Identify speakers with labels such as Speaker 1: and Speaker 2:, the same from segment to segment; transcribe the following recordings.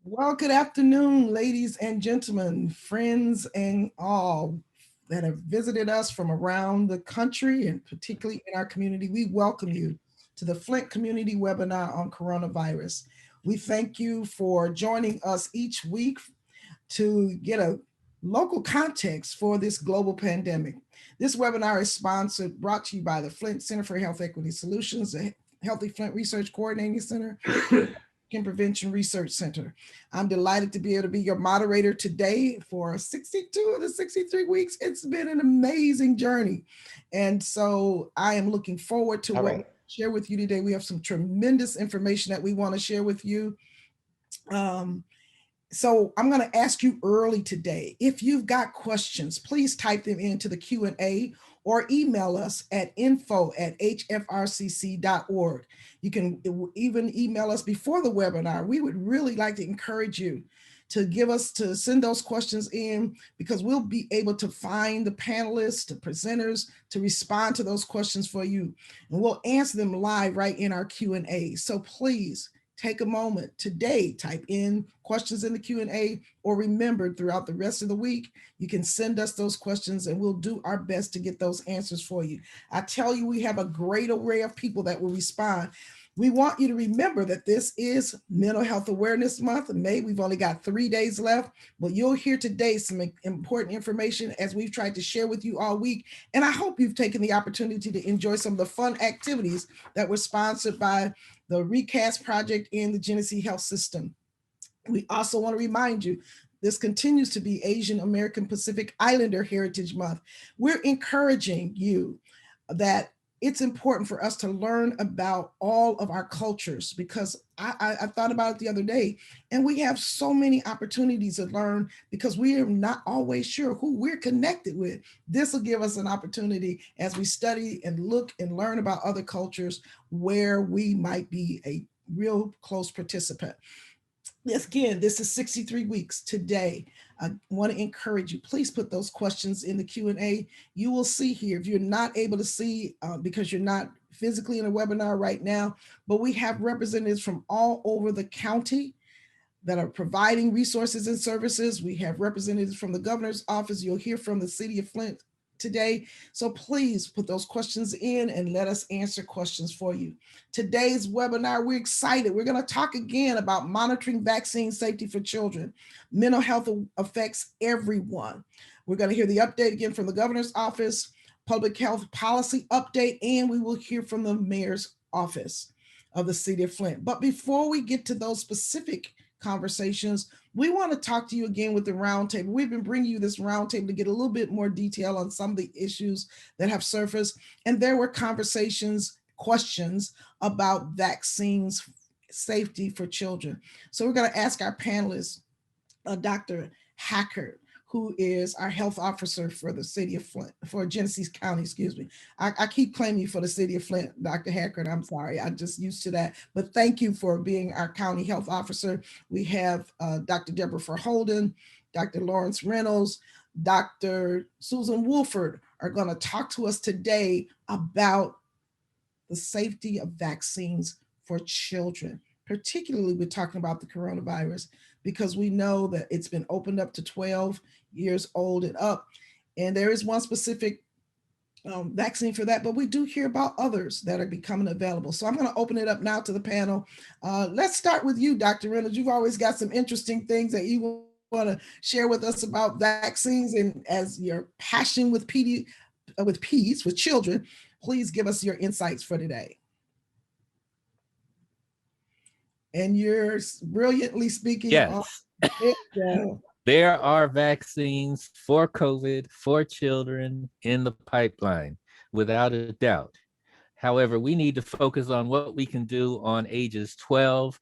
Speaker 1: Well, good afternoon, ladies and gentlemen, friends and all that have visited us from around the country and particularly in our community. We welcome you to the Flint Community Webinar on Coronavirus. We thank you for joining us each week to get a local context for this global pandemic. This webinar is brought to you by the Flint Center for Health Equity Solutions, the Healthy Flint Research Coordinating Center, and Prevention Research Center. I'm delighted to be able to be your moderator today for 62 of the 63 weeks. It's been an amazing journey. And so I am looking forward to what we share with you today. We have some tremendous information that we want to share with you. So I'm going to ask you early today, if you've got questions, please type them into the Q&A or email us at info@hfrcc.org. You can even email us before the webinar. We would really like to encourage you to send those questions in, because we'll be able to find the panelists, the presenters, to respond to those questions for you. And we'll answer them live right in our Q&A. So please take a moment today, type in questions in the Q&A, or remember throughout the rest of the week, you can send us those questions and we'll do our best to get those answers for you. I tell you, we have a great array of people that will respond. We want you to remember that this is Mental Health Awareness Month in May. We've only got 3 days left, but you'll hear today some important information as we've tried to share with you all week. And I hope you've taken the opportunity to enjoy some of the fun activities that were sponsored by the Recast Project and the Genesee Health System. We also want to remind you, this continues to be Asian American Pacific Islander Heritage Month. We're encouraging you that it's important for us to learn about all of our cultures, because I thought about it the other day, and we have so many opportunities to learn because we are not always sure who we're connected with. This will give us an opportunity as we study and look and learn about other cultures where we might be a real close participant. Yes, again, this is 63 weeks today. I want to encourage you, please put those questions in the Q&A. You will see here, if you're not able to see because you're not physically in a webinar right now, but we have representatives from all over the county that are providing resources and services. We have representatives from the governor's office. You'll hear from the city of Flint today. So please put those questions in and let us answer questions for you. Today's webinar, we're excited. We're going to talk again about monitoring vaccine safety for children. Mental health affects everyone. We're going to hear the update again from the governor's office, public health policy update, and we will hear from the mayor's office of the city of Flint. But before we get to those specific conversations, we want to talk to you again with the roundtable. We've been bringing you this roundtable to get a little bit more detail on some of the issues that have surfaced. And there were questions about vaccines safety for children. So we're going to ask our panelists, Dr. Hackert, who is our health officer for the city of Flint, for Genesee County, excuse me. I keep claiming you for the city of Flint, Dr. Hackert, I'm sorry, I'm just used to that. But thank you for being our county health officer. We have Dr. Debra Holden, Dr. Lawrence Reynolds, Dr. Susan Wolford are going to talk to us today about the safety of vaccines for children. Particularly, we're talking about the coronavirus, because we know that it's been opened up to 12 years old and up. And there is one specific vaccine for that, but we do hear about others that are becoming available. So I'm going to open it up now to the panel. Let's start with you, Dr. Reynolds. You've always got some interesting things that you want to share with us about vaccines, and as your passion with with children, please give us your insights for today. And you're brilliantly speaking.
Speaker 2: Yes. There are vaccines for COVID for children in the pipeline, without a doubt. However, we need to focus on what we can do on ages 12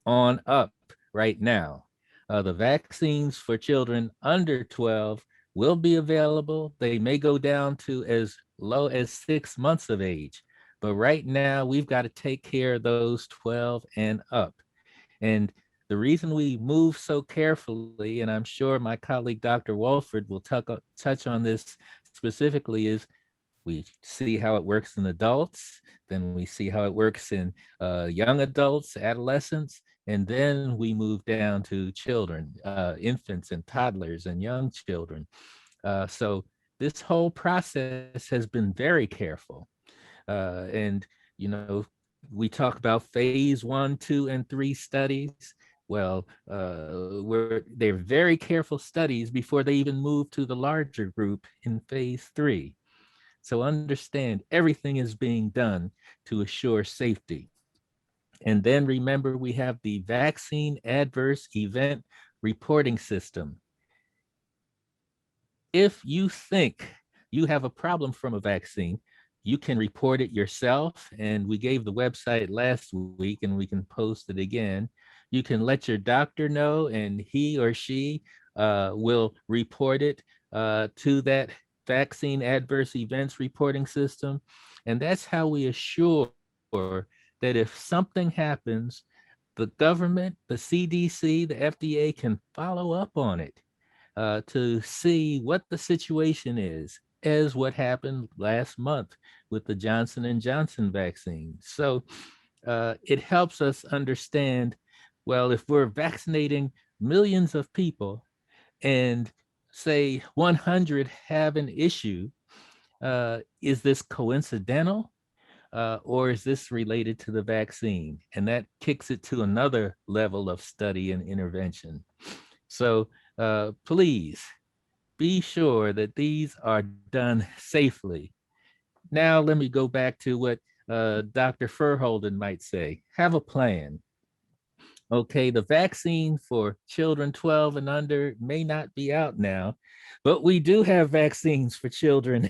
Speaker 2: on up right now. The vaccines for children under 12 will be available. They may go down to as low as 6 months of age. But right now, we've got to take care of those 12 and up. And the reason we move so carefully, and I'm sure my colleague, Dr. Walford, will touch on this specifically, is we see how it works in adults, then we see how it works in young adults, adolescents, And then we move down to children, infants and toddlers and young children. So this whole process has been very careful. And, you know, we talk about phase 1, 2, and 3 studies. Well, they're very careful studies before they even move to the larger group in phase 3. So understand everything is being done to assure safety. And then remember, we have the vaccine adverse event reporting system. If you think you have a problem from a vaccine, you can report it yourself. And we gave the website last week and we can post it again. You can let your doctor know and he or she will report it to that vaccine adverse events reporting system. And that's how we assure that if something happens, the government, the CDC, the FDA can follow up on it to see what the situation is, as what happened last month with the Johnson and Johnson vaccine. So it helps us understand, well, if we're vaccinating millions of people and say 100 have an issue, is this coincidental? Or is this related to the vaccine? And that kicks it to another level of study and intervention. So please be sure that these are done safely. Now, let me go back to what Dr. Furholden might say. Have a plan. Okay, the vaccine for children 12 and under may not be out now, but we do have vaccines for children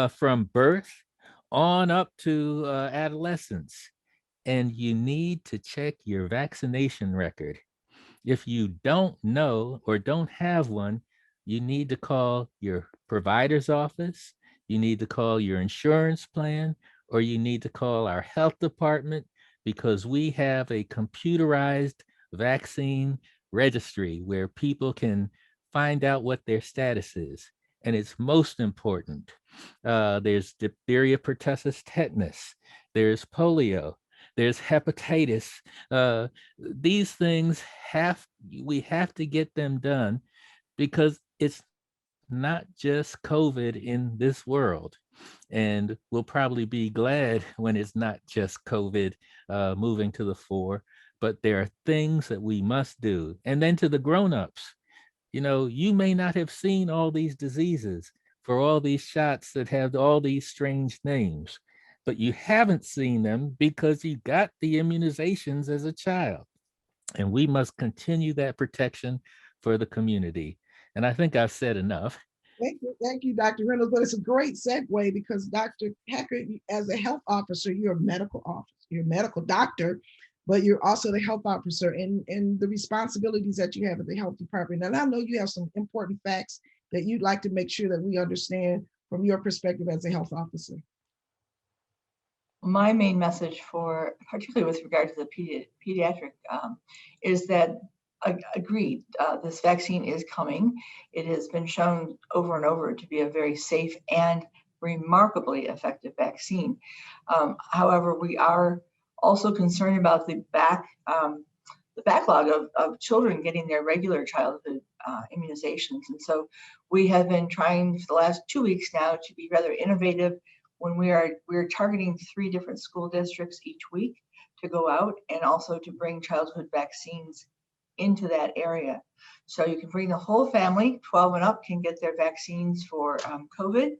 Speaker 2: from birth on up to adolescence. And you need to check your vaccination record. If you don't know or don't have one, you need to call your provider's office, you need to call your insurance plan, or you need to call our health department because we have a computerized vaccine registry where people can find out what their status is. And it's most important. There's diphtheria, pertussis, tetanus, there's polio, there's hepatitis. These things we have to get them done because it's not just COVID in this world. And we'll probably be glad when it's not just COVID moving to the fore, but there are things that we must do. And then to the grown-ups, you know, you may not have seen all these diseases for all these shots that have all these strange names, but you haven't seen them because you got the immunizations as a child. And we must continue that protection for the community. And I think I've said enough.
Speaker 1: Thank you, Dr. Reynolds. But it's a great segue because Dr. Hackett, as a health officer, you're a medical officer, you're a medical doctor, but you're also the health officer and the responsibilities that you have at the health department. And I know you have some important facts that you'd like to make sure that we understand from your perspective as a health officer.
Speaker 3: My main message for, particularly with regard to the pediatric, is that agreed, this vaccine is coming. It has been shown over and over to be a very safe and remarkably effective vaccine. However, we are also concerned about the backlog of children getting their regular childhood immunizations. And so we have been trying for the last 2 weeks now to be rather innovative when we're targeting 3 different school districts each week to go out and also to bring childhood vaccines into that area. So you can bring the whole family, 12 and up can get their vaccines for COVID,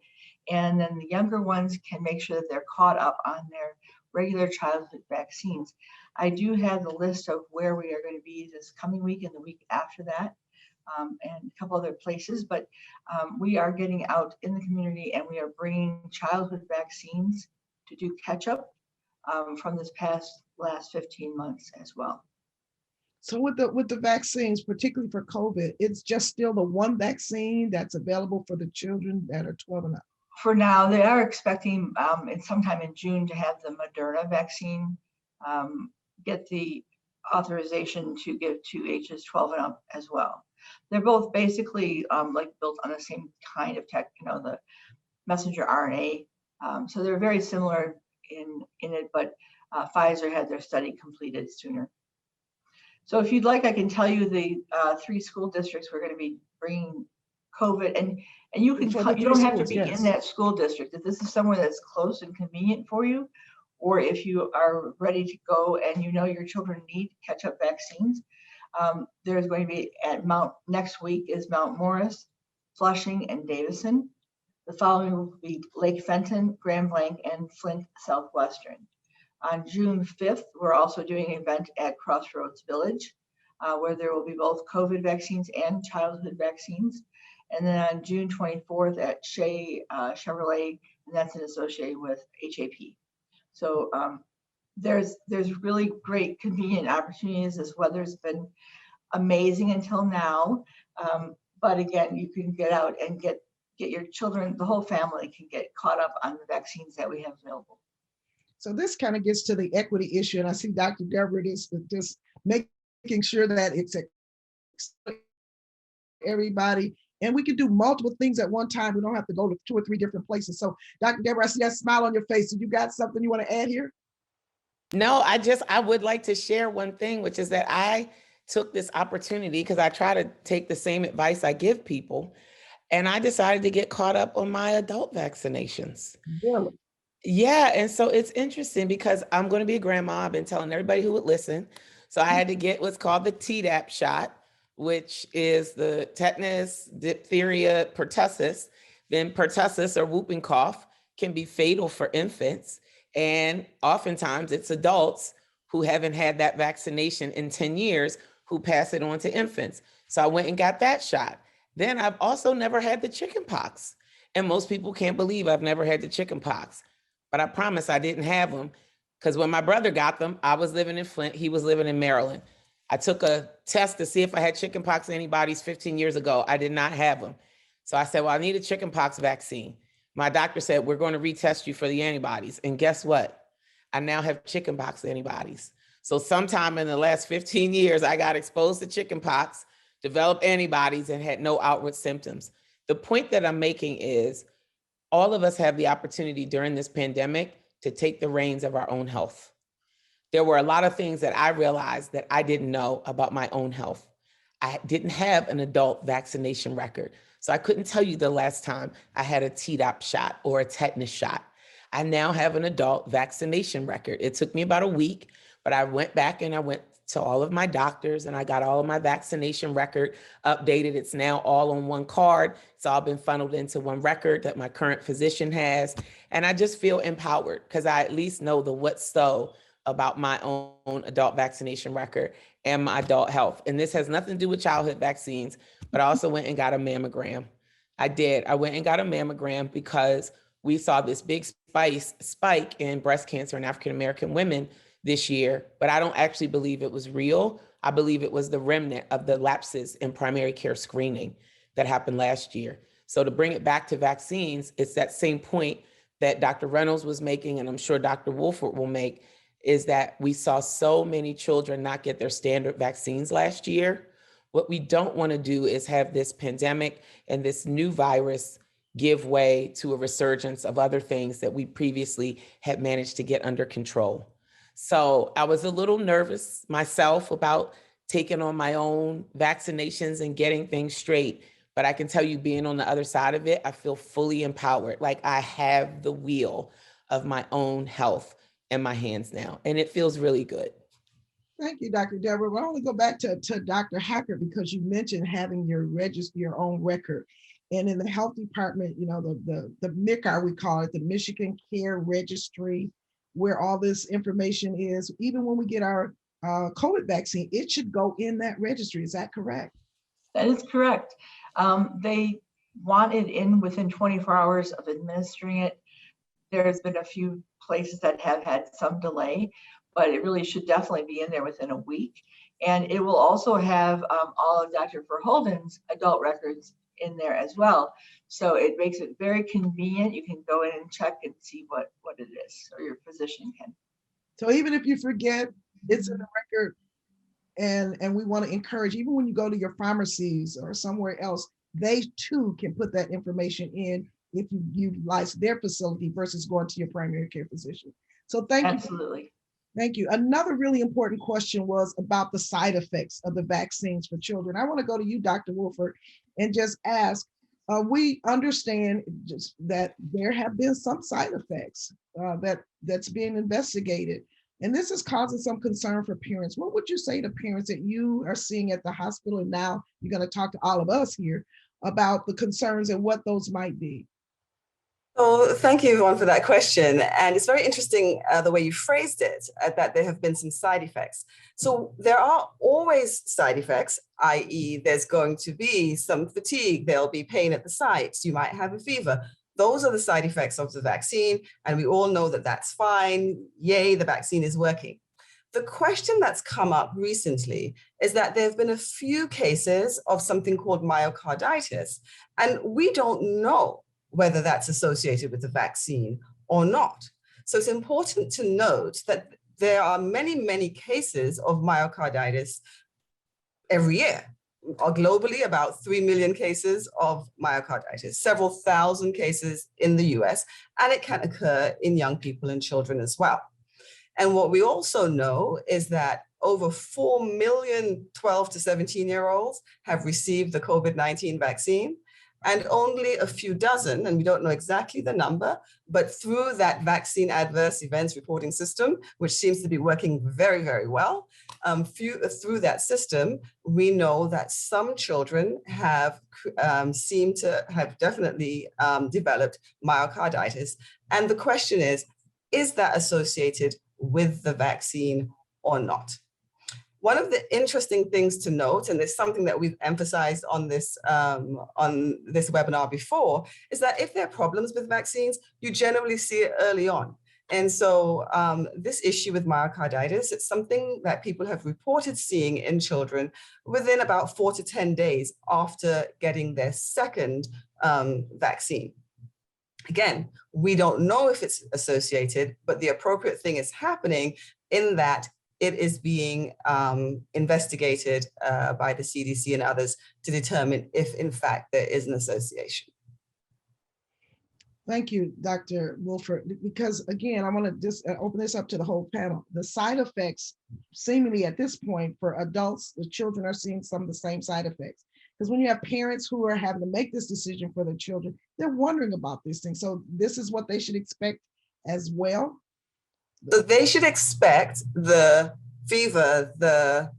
Speaker 3: and then the younger ones can make sure that they're caught up on their regular childhood vaccines. I do have the list of where we are going to be this coming week and the week after that, and a couple other places, but we are getting out in the community and we are bringing childhood vaccines to do catch up from this last 15 months as well.
Speaker 1: So with the vaccines, particularly for COVID, it's just still the one vaccine that's available for the children that are 12 and up.
Speaker 3: For now, they are expecting sometime in June to have the Moderna vaccine get the authorization to give to ages 12 and up as well. They're both basically like built on the same kind of tech, you know, the messenger RNA. So they're very similar in it, but Pfizer had their study completed sooner. So if you'd like, I can tell you the 3 school districts we're going to be bringing COVID, and you can you don't have to be in that school district. If this is somewhere that's close and convenient for you, or if you are ready to go and you know your children need catch-up vaccines, there's going to be at next week is Mount Morris, Flushing, and Davison. The following will be Lake Fenton, Grand Blanc, and Flint Southwestern. On June 5th, we're also doing an event at Crossroads Village, where there will be both COVID vaccines and childhood vaccines. And then on June 24th at Shea Chevrolet, and that's associated with HAP. So there's really great convenient opportunities. This weather's been amazing until now. But again, you can get out and get your children, the whole family can get caught up on the vaccines that we have available.
Speaker 1: So this kind of gets to the equity issue. And I see Dr. Debra is just making sure that it's everybody. And we can do multiple things at one time. We don't have to go to 2 or 3 different places. So Dr. Debra, I see that smile on your face. So you got something you want to add here?
Speaker 4: No, I would like to share one thing, which is that I took this opportunity because I try to take the same advice I give people. And I decided to get caught up on my adult vaccinations.
Speaker 1: Really?
Speaker 4: Yeah. And so it's interesting because I'm going to be a grandma. I've been telling everybody who would listen. So I had to get what's called the Tdap shot, which is the tetanus, diphtheria, pertussis. Then pertussis or whooping cough can be fatal for infants. And oftentimes it's adults who haven't had that vaccination in 10 years who pass it on to infants. So I went and got that shot. Then I've also never had the chicken pox. And most people can't believe I've never had the chicken pox. But I promise I didn't have them because when my brother got them, I was living in Flint. He was living in Maryland. I took a test to see if I had chicken pox antibodies 15 years ago. I did not have them. So I said, well, I need a chicken pox vaccine. My doctor said, we're going to retest you for the antibodies. And guess what? I now have chicken pox antibodies. So sometime in the last 15 years, I got exposed to chicken pox, developed antibodies, and had no outward symptoms. The point that I'm making is all of us have the opportunity during this pandemic to take the reins of our own health. There were a lot of things that I realized that I didn't know about my own health. I didn't have an adult vaccination record. So I couldn't tell you the last time I had a Tdap shot or a tetanus shot. I now have an adult vaccination record. It took me about a week, but I went back and I went to all of my doctors and I got all of my vaccination record updated. It's now all on one card. It's all been funneled into one record that my current physician has. And I just feel empowered because I at least know the what's so about my own adult vaccination record and my adult health. And this has nothing to do with childhood vaccines, but I also went and got a mammogram. I did. I went and got a mammogram because we saw this big spike in breast cancer in African-American women this year, but I don't actually believe it was real. I believe it was the remnant of the lapses in primary care screening that happened last year. So to bring it back to vaccines, it's that same point that Dr. Reynolds was making, and I'm sure Dr. Wolford will make, is that we saw so many children not get their standard vaccines last year. What we don't want to do is have this pandemic and this new virus give way to a resurgence of other things that we previously had managed to get under control. So I was a little nervous myself about taking on my own vaccinations and getting things straight. But I can tell you, being on the other side of it, I feel fully empowered. Like I have the wheel of my own health in my hands now, and it feels really good.
Speaker 1: Thank you, Dr. Debra. We'll only go back to Dr. Hacker because you mentioned having your own record. And in the health department, you know, the MCR, we call it, the Michigan Care Registry, where all this information is, even when we get our COVID vaccine, it should go in that registry. Is that correct?
Speaker 3: That is correct. They want it in within 24 hours of administering it. There's been a few places that have had some delay, but it really should definitely be in there within a week. And it will also have all of Dr. Verholden's adult records in there as well. So it makes it very convenient. You can go in and check and see what it is, or your physician can.
Speaker 1: So even if you forget, it's in the record. And we want to encourage, even when you go to your pharmacies or somewhere else, they too can put that information in if you utilize their facility versus going to your primary care physician. So thank
Speaker 3: Absolutely.
Speaker 1: Thank you. Another really important question was about the side effects of the vaccines for children. I want to go to you, Dr. Wolford, and just ask, we understand just that there have been some side effects that's being investigated, and this is causing some concern for parents. What would you say to parents that you are seeing at the hospital? And now you're going to talk to all of us here about the concerns and what those might be.
Speaker 5: So thank you, everyone, for that question. And it's very interesting the way you phrased it, that there have been some side effects. So there are always side effects, i.e. there's going to be some fatigue, there'll be pain at the sites, you might have a fever. Those are the side effects of the vaccine. And we all know that that's fine. Yay, the vaccine is working. The question that's come up recently is that there have been a few cases of something called myocarditis, and we don't know whether that's associated with the vaccine or not. So it's important to note that there are many, many cases of myocarditis every year. Globally, about 3 million cases of myocarditis, several thousand cases in the US, and it can occur in young people and children as well. And what we also know is that over 4 million 12 to 17-year-olds have received the COVID-19 vaccine, and only a few dozen, and we don't know exactly the number, but through that vaccine adverse events reporting system, which seems to be working very, very well, through that system, we know that some children have seem to have definitely developed myocarditis. And the question is that associated with the vaccine or not? One of the interesting things to note, and it's something that we've emphasized on this webinar before, is that if there are problems with vaccines, you generally see it early on. And so this issue with myocarditis, it's something that people have reported seeing in children within about 4 to 10 days after getting their second vaccine. Again, we don't know if it's associated, but the appropriate thing is happening in that it is being investigated by the CDC and others to determine if, in fact, there is an association.
Speaker 1: Thank you, Dr. Wolford, because again, I want to just open this up to the whole panel. The side effects, seemingly at this point for adults, the children are seeing some of the same side effects. Because when you have parents who are having to make this decision for their children, they're wondering about these things. So this is what they should expect as well.
Speaker 5: So they should expect the fever, the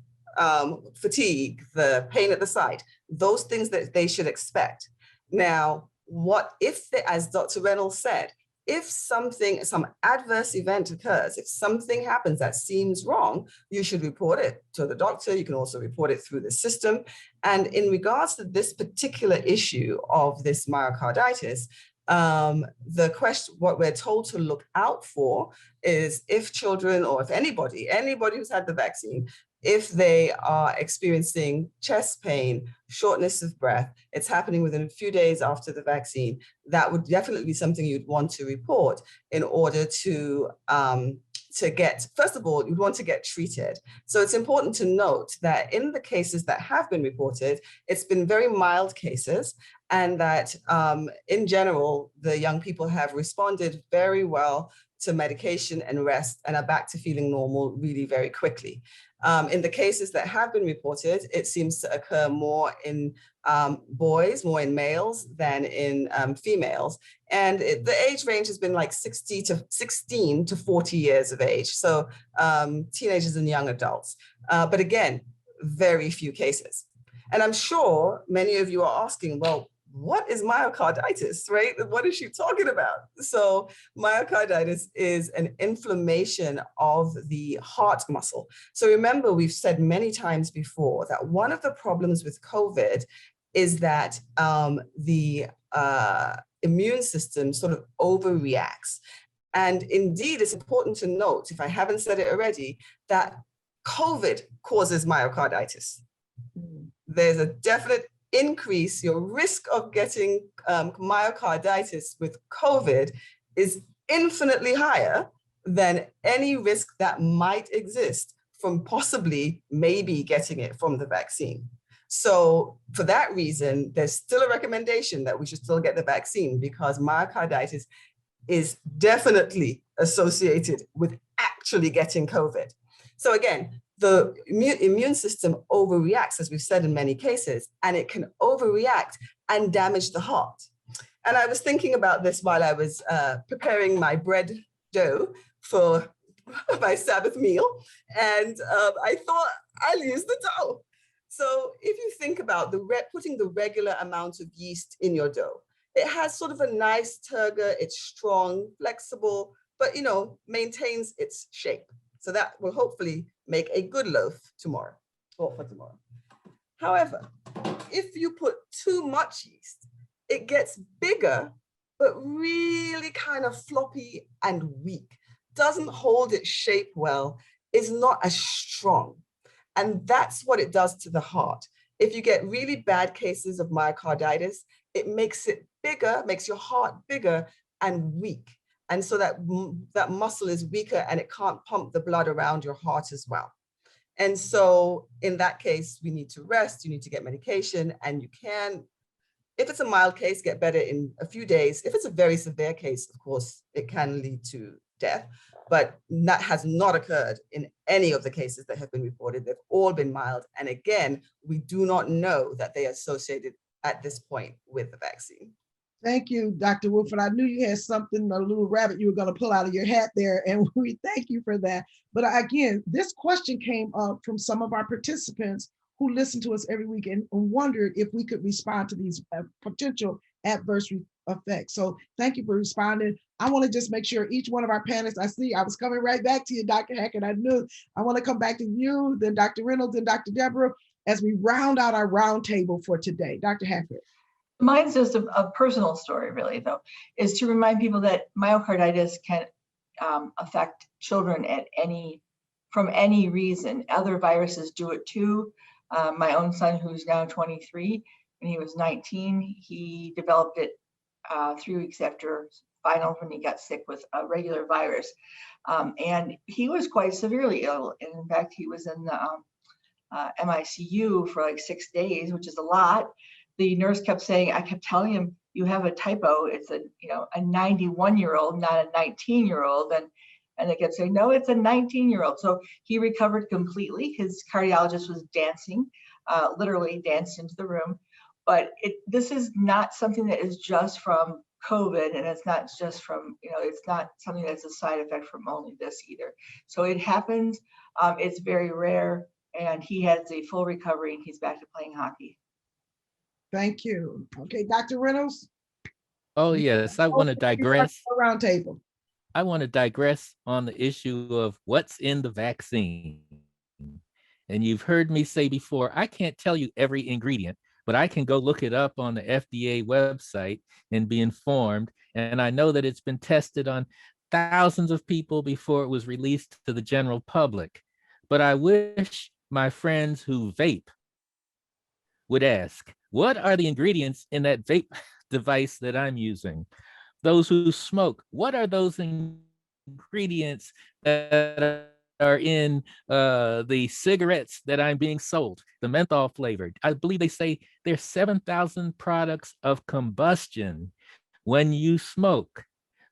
Speaker 5: fatigue, the pain at the site, those things that they should expect. Now, what if, as Dr. Reynolds said, if some adverse event occurs, if something happens that seems wrong, you should report it to the doctor. You can also report it through the system. And in regards to this particular issue of this myocarditis, the question, what we're told to look out for is if children, or if anybody who's had the vaccine, if they are experiencing chest pain, shortness of breath, it's happening within a few days after the vaccine, that would definitely be something you'd want to report in order to get, first of all, you'd want to get treated. So it's important to note that in the cases that have been reported, it's been very mild cases, and that in general, the young people have responded very well to medication and rest and are back to feeling normal really very quickly. In the cases that have been reported, it seems to occur more in boys, more in males than in females. And the age range has been like 16 to 40 years of age. So teenagers and young adults. But again, very few cases. And I'm sure many of you are asking, well, what is myocarditis, right? What is she talking about? So myocarditis is an inflammation of the heart muscle. So remember, we've said many times before that one of the problems with COVID is that the immune system sort of overreacts. And indeed, it's important to note, if I haven't said it already, that COVID causes myocarditis. There's a definite increase. Your risk of getting myocarditis with COVID is infinitely higher than any risk that might exist from possibly maybe getting it from the vaccine. So for that reason, there's still a recommendation that we should still get the vaccine, because myocarditis is definitely associated with actually getting COVID. So again, the immune system overreacts, as we've said in many cases, and it can overreact and damage the heart. And I was thinking about this while I was preparing my bread dough for my Sabbath meal. And I thought, I'll use the dough. So if you think about putting the regular amount of yeast in your dough, it has sort of a nice turgor, it's strong, flexible, but maintains its shape. So that will hopefully make a good loaf tomorrow, or for tomorrow. However, if you put too much yeast, it gets bigger, but really kind of floppy and weak, doesn't hold its shape well, is not as strong. And that's what it does to the heart. If you get really bad cases of myocarditis, it makes it bigger, makes your heart bigger and weak. And so that muscle is weaker and it can't pump the blood around your heart as well. And so in that case, we need to rest, you need to get medication, and you can, if it's a mild case, get better in a few days. If it's a very severe case, of course, it can lead to death, but that has not occurred in any of the cases that have been reported. They've all been mild. And again, we do not know that they are associated at this point with the vaccine.
Speaker 1: Thank you, Dr. Woodford. I knew you had something, a little rabbit you were going to pull out of your hat there, and we thank you for that. But again, this question came up from some of our participants who listen to us every week and wondered if we could respond to these potential adverse effects. So thank you for responding. I want to just make sure each one of our panelists, I was coming right back to you, Dr. Hackett. I knew I want to come back to you, then Dr. Reynolds, then Dr. Debra, as we round out our roundtable for today. Dr. Hackett.
Speaker 3: Mine's just a personal story, really, though, is to remind people that myocarditis can affect children from any reason. Other viruses do it too. My own son, who's now 23, when he was 19, he developed it 3 weeks after finals when he got sick with a regular virus. And he was quite severely ill. And in fact, he was in the MICU for like 6 days, which is a lot. The nurse kept saying, I kept telling him, you have a typo. It's a 91-year-old, not a 19-year-old. And they kept saying, no, it's a 19-year-old. So he recovered completely. His cardiologist was dancing, literally danced into the room. But this is not something that is just from COVID, and it's not just from, it's not something that's a side effect from only this either. So it happens. It's very rare, and he has a full recovery, and he's back to playing hockey.
Speaker 1: Thank you. Okay, Dr. Reynolds.
Speaker 2: Oh, yes, I want to digress.
Speaker 1: Roundtable.
Speaker 2: I want to digress on the issue of what's in the vaccine. And you've heard me say before, I can't tell you every ingredient, but I can go look it up on the FDA website and be informed. And I know that it's been tested on thousands of people before it was released to the general public. But I wish my friends who vape would ask, what are the ingredients in that vape device that I'm using? Those who smoke, what are those ingredients that are in the cigarettes that I'm being sold, the menthol flavored? I believe they say there's 7,000 products of combustion when you smoke.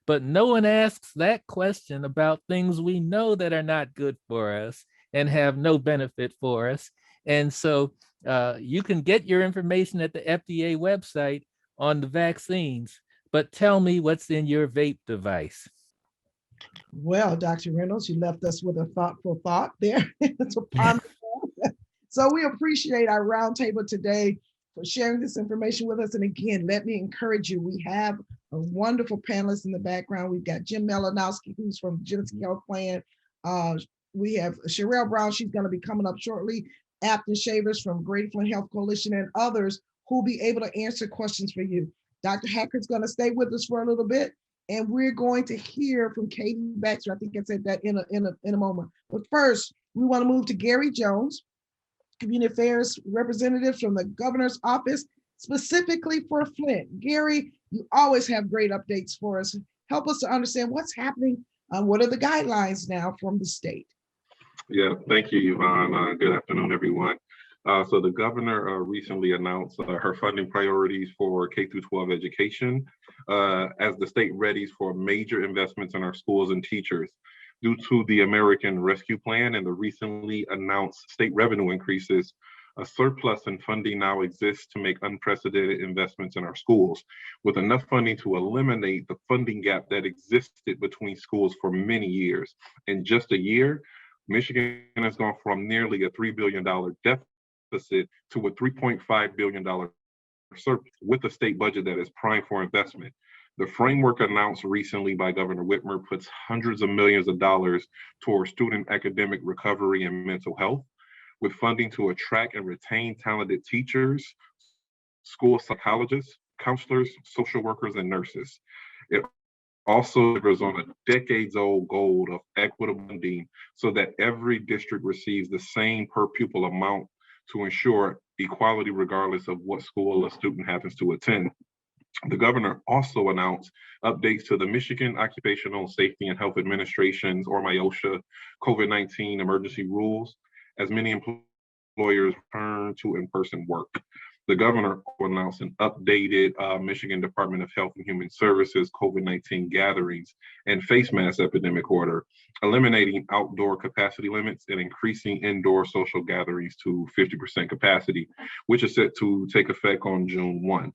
Speaker 2: But no one asks that question about things we know that are not good for us and have no benefit for us. And so you can get your information at the FDA website on the vaccines, but tell me what's in your vape device.
Speaker 1: Well, Dr. Reynolds, you left us with a thoughtful thought there. So we appreciate our roundtable today for sharing this information with us. And again, let me encourage you, we have a wonderful panelist in the background. We've got Jim Melanowski, who's from Genesee Health Plan. We have Sherelle Brown, she's going to be coming up shortly. Afton Shavers from Greater Flint Health Coalition, and others who will be able to answer questions for you. Dr. Hackett's going to stay with us for a little bit, and we're going to hear from Katie Baxter. I think I said that in a moment. But first, we want to move to Gary Jones, Community Affairs Representative from the Governor's Office, specifically for Flint. Gary, you always have great updates for us. Help us to understand what's happening. What are the guidelines now from the state?
Speaker 6: Yeah, thank you, Yvonne. Good afternoon, everyone. So the governor recently announced her funding priorities for K-12 education as the state readies for major investments in our schools and teachers. Due to the American Rescue Plan and the recently announced state revenue increases, a surplus in funding now exists to make unprecedented investments in our schools, with enough funding to eliminate the funding gap that existed between schools for many years. In just a year, Michigan has gone from nearly a $3 billion deficit to a $3.5 billion surplus, with a state budget that is primed for investment. The framework announced recently by Governor Whitmer puts hundreds of millions of dollars towards student academic recovery and mental health, with funding to attract and retain talented teachers, school psychologists, counselors, social workers, and nurses. It also delivers on a decades-old goal of equitable funding so that every district receives the same per pupil amount to ensure equality regardless of what school a student happens to attend. The governor also announced updates to the Michigan Occupational Safety and Health Administration's, or MIOSHA, COVID-19 emergency rules, as many employers return to in-person work. The governor announced an updated Michigan Department of Health and Human Services COVID-19 gatherings and face mask epidemic order, eliminating outdoor capacity limits and increasing indoor social gatherings to 50% capacity, which is set to take effect on June 1.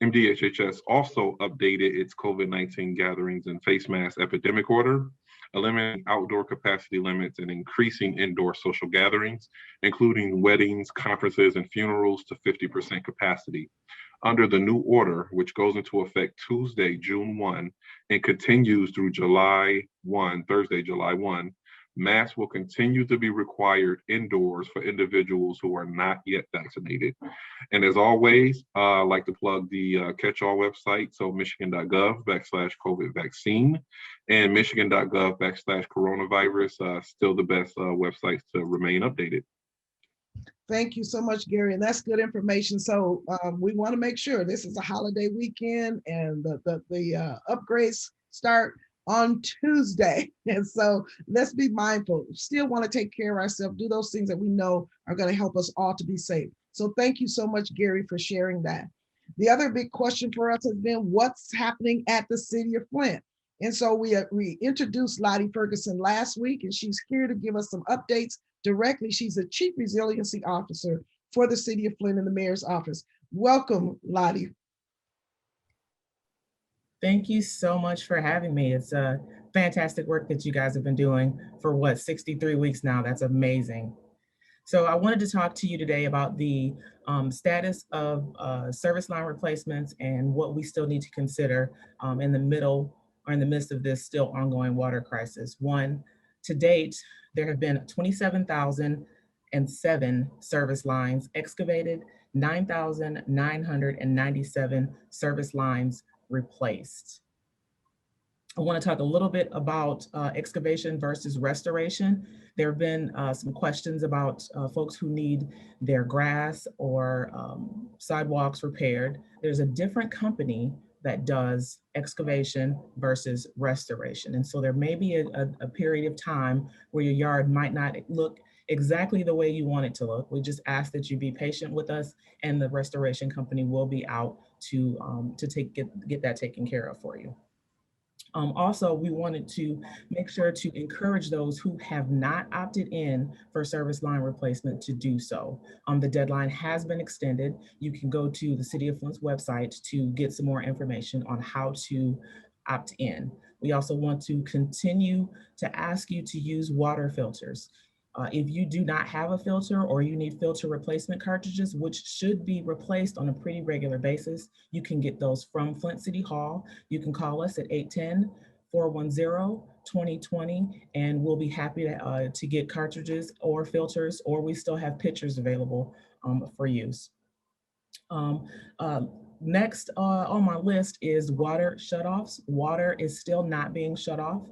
Speaker 6: MDHHS also updated its COVID-19 gatherings and face mask epidemic order, eliminating outdoor capacity limits and increasing indoor social gatherings, including weddings, conferences, and funerals to 50% capacity. Under the new order, which goes into effect Tuesday, June 1, and continues through Thursday, July 1, masks will continue to be required indoors for individuals who are not yet vaccinated. And as always, I'd like to plug the catch-all website, so michigan.gov/COVID vaccine and michigan.gov/coronavirus, still the best websites to remain updated.
Speaker 1: Thank you so much, Gary. And that's good information. So we want to make sure this is a holiday weekend and the upgrades start on Tuesday. And so let's be mindful. Still want to take care of ourselves, do those things that we know are going to help us all to be safe. So thank you so much, Gary, for sharing that. The other big question for us has been what's happening at the city of Flint. And so we introduced Lottie Ferguson last week, and she's here to give us some updates directly. She's the Chief Resiliency Officer for the city of Flint in the mayor's office. Welcome, Lottie.
Speaker 7: Thank you so much for having me. It's a fantastic work that you guys have been doing for 63 weeks now. That's amazing. So I wanted to talk to you today about the status of service line replacements and what we still need to consider in the midst of this still ongoing water crisis. One, to date, there have been 27,007 service lines excavated, 9,997 service lines replaced. I want to talk a little bit about excavation versus restoration. There have been some questions about folks who need their grass or sidewalks repaired. There's a different company that does excavation versus restoration. And so there may be a period of time where your yard might not look exactly the way you want it to look. We just ask that you be patient with us, and the restoration company will be out to get that taken care of for you. Also, we wanted to make sure to encourage those who have not opted in for service line replacement to do so. The deadline has been extended. You can go to the City of Flint's website to get some more information on how to opt in. We also want to continue to ask you to use water filters. If you do not have a filter or you need filter replacement cartridges, which should be replaced on a pretty regular basis, you can get those from Flint City Hall. You can call us at 810-410-2020, and we'll be happy to get cartridges or filters, or we still have pitchers available for use. Next on my list is water shutoffs. Water is still not being shut off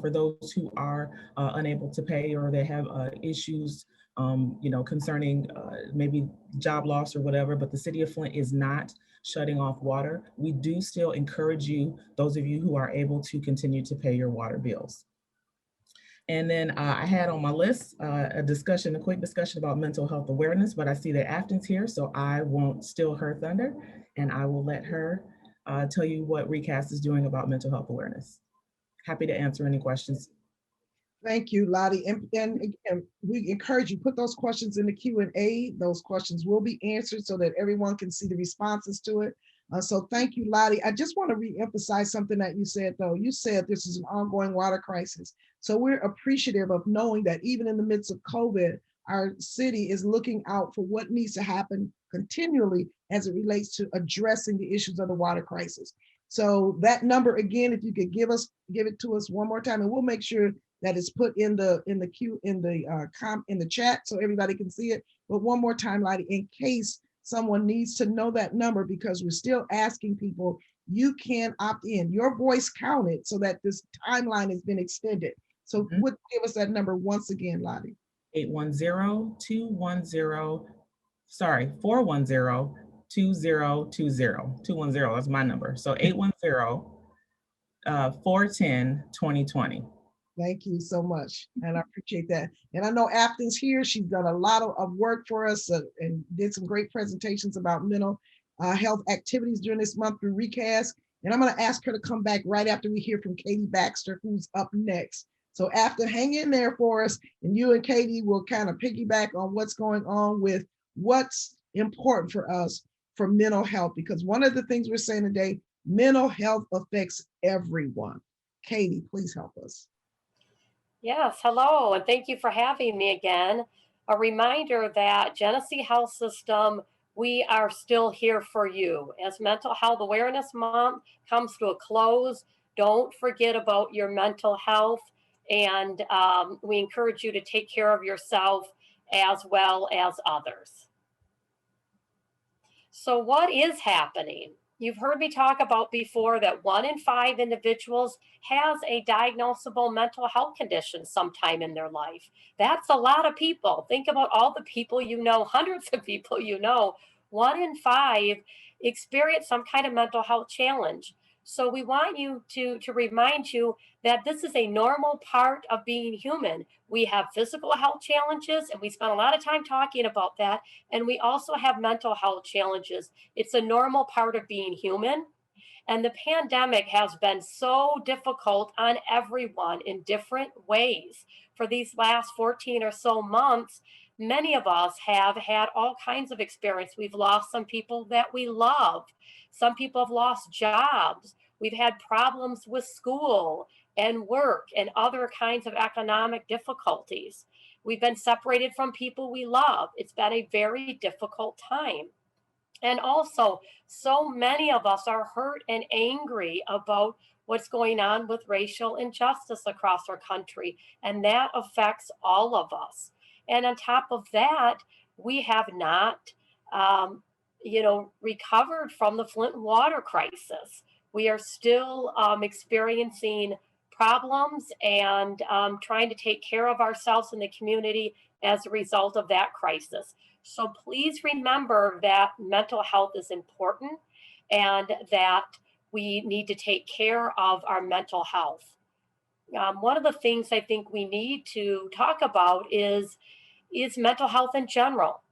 Speaker 7: for those who are unable to pay, or they have issues concerning maybe job loss or whatever, but the city of Flint is not shutting off water. We do still encourage you, those of you who are able, to continue to pay your water bills. And then I had on my list a quick discussion about mental health awareness, but I see that Afton's here, so I won't steal her thunder, and I will let her tell you what Recast is doing about mental health awareness. Happy to answer any questions.
Speaker 1: Thank you, Lottie. And again, we encourage you, put those questions in the Q&A. Those questions will be answered so that everyone can see the responses to it. So thank you, Lottie. I just want to re-emphasize something that you said, though. You said this is an ongoing water crisis. So we're appreciative of knowing that even in the midst of COVID, our city is looking out for what needs to happen continually as it relates to addressing the issues of the water crisis. So that number, again, if you could give it to us one more time, and we'll make sure that is put in the chat so everybody can see it. But one more time, Lottie, in case someone needs to know that number, because we're still asking people, you can opt in. Your voice counted so that this timeline has been extended. So give us that number once again, Lottie.
Speaker 7: 410-2020. 210, that's my number. So 810-410-2020.
Speaker 1: Thank you so much. And I appreciate that. And I know Afton's here. She's done a lot of work for us and did some great presentations about mental health activities during this month through Recast. And I'm going to ask her to come back right after we hear from Katie Baxter, who's up next. So Afton, hang in there for us. And you and Katie will kind of piggyback on what's going on with what's important for us for mental health. Because one of the things we're saying today, mental health affects everyone. Katie, please help us.
Speaker 8: Yes, hello, and thank you for having me again. A reminder that Genesee Health System, we are still here for you. As Mental Health Awareness Month comes to a close, don't forget about your mental health, and we encourage you to take care of yourself as well as others. So what is happening? You've heard me talk about before that 1 in 5 individuals has a diagnosable mental health condition sometime in their life. That's a lot of people. Think about all the people you know, hundreds of people you know. 1 in 5 experience some kind of mental health challenge. So we want you to remind you that this is a normal part of being human. We have physical health challenges, and we spend a lot of time talking about that. And we also have mental health challenges. It's a normal part of being human. And the pandemic has been so difficult on everyone in different ways. For these last 14 or so months, many of us have had all kinds of experience. We've lost some people that we love. Some people have lost jobs. We've had problems with school and work and other kinds of economic difficulties. We've been separated from people we love. It's been a very difficult time. And also, so many of us are hurt and angry about what's going on with racial injustice across our country. And that affects all of us. And on top of that, we have not, recovered from the Flint water crisis. We are still experiencing problems and trying to take care of ourselves in the community as a result of that crisis. So please remember that mental health is important and that we need to take care of our mental health. One of the things I think we need to talk about is mental health in general.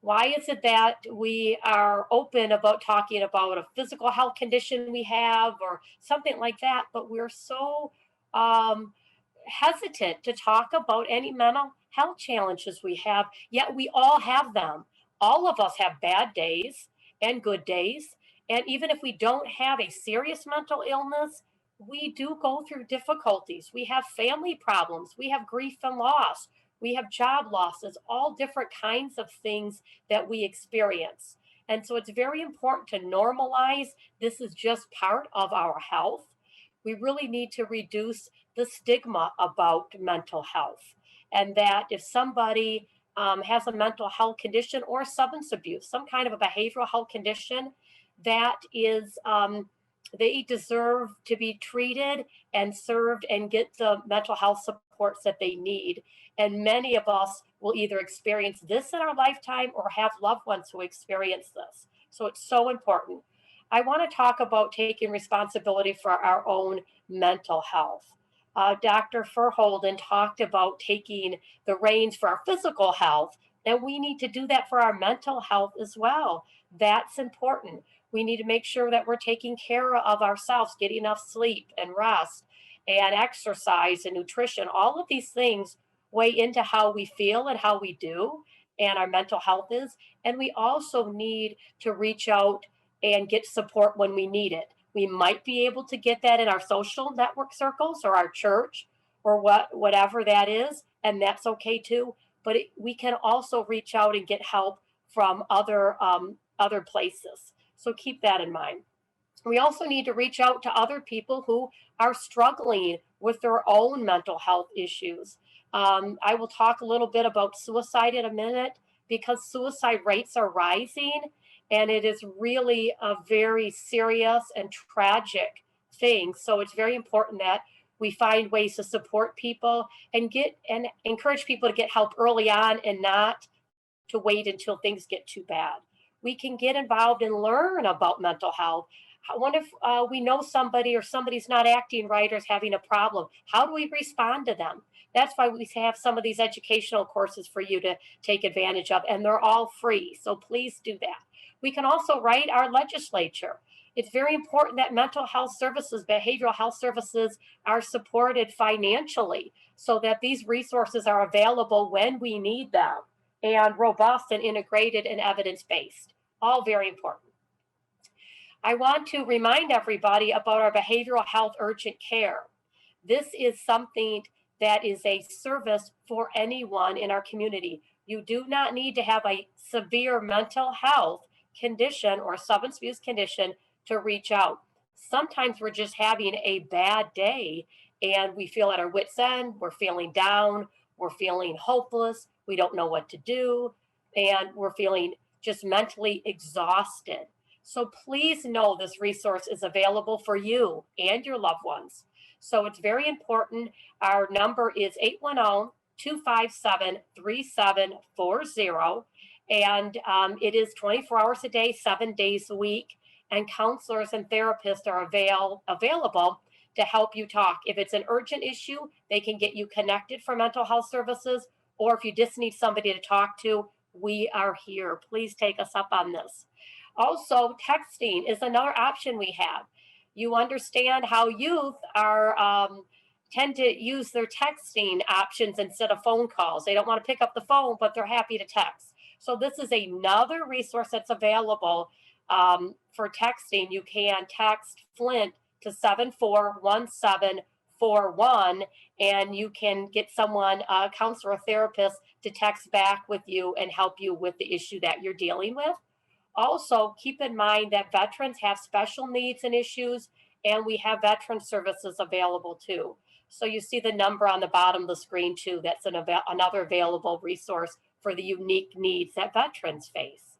Speaker 8: Why is it that we are open about talking about a physical health condition we have or something like that, but we're so hesitant to talk about any mental health challenges we have, yet we all have them. All of us have bad days and good days. And even if we don't have a serious mental illness, we do go through difficulties. We have family problems. We have grief and loss. We have job losses, all different kinds of things that we experience. And so it's very important to normalize this is just part of our health. We really need to reduce the stigma about mental health. And that if somebody has a mental health condition or substance abuse, some kind of a behavioral health condition, that is, they deserve to be treated and served and get the mental health supports that they need. And many of us will either experience this in our lifetime or have loved ones who experience this. So it's so important. I want to talk about taking responsibility for our own mental health. Dr. Verholden talked about taking the reins for our physical health, and we need to do that for our mental health as well. That's important. We need to make sure that we're taking care of ourselves, getting enough sleep and rest, and exercise and nutrition. All of these things weigh into how we feel and how we do and our mental health is. And we also need to reach out and get support when we need it. We might be able to get that in our social network circles or our church or whatever that is, and that's okay too. But we can also reach out and get help from other places. So keep that in mind. We also need to reach out to other people who are struggling with their own mental health issues. I will talk a little bit about suicide in a minute because suicide rates are rising, and it is really a very serious and tragic thing. So it's very important that we find ways to support people and encourage people to get help early on and not to wait until things get too bad. We can get involved and learn about mental health. What if we know somebody or somebody's not acting right or is having a problem? How do we respond to them? That's why we have some of these educational courses for you to take advantage of, and they're all free. So please do that. We can also write our legislature. It's very important that mental health services, behavioral health services are supported financially so that these resources are available when we need them and robust and integrated and evidence-based. All very important. I want to remind everybody about our behavioral health urgent care. This is something that is a service for anyone in our community. You do not need to have a severe mental health condition or substance abuse condition to reach out. Sometimes we're just having a bad day and we feel at our wits' end, we're feeling down, we're feeling hopeless, we don't know what to do, and we're feeling just mentally exhausted. So please know this resource is available for you and your loved ones. So it's very important. Our number is 810-257-3740. And it is 24 hours a day, 7 days a week. And counselors and therapists are available to help you talk. If it's an urgent issue, they can get you connected for mental health services. Or if you just need somebody to talk to, we are here. Please take us up on this. Also, texting is another option we have. You understand how youth are tend to use their texting options instead of phone calls. They don't want to pick up the phone, but they're happy to text. So this is another resource that's available for texting. You can text Flint to 741741, and you can get someone, a counselor or therapist, to text back with you and help you with the issue that you're dealing with. Also, keep in mind that veterans have special needs and issues, and we have veteran services available too. So you see the number on the bottom of the screen too. That's another available resource for the unique needs that veterans face.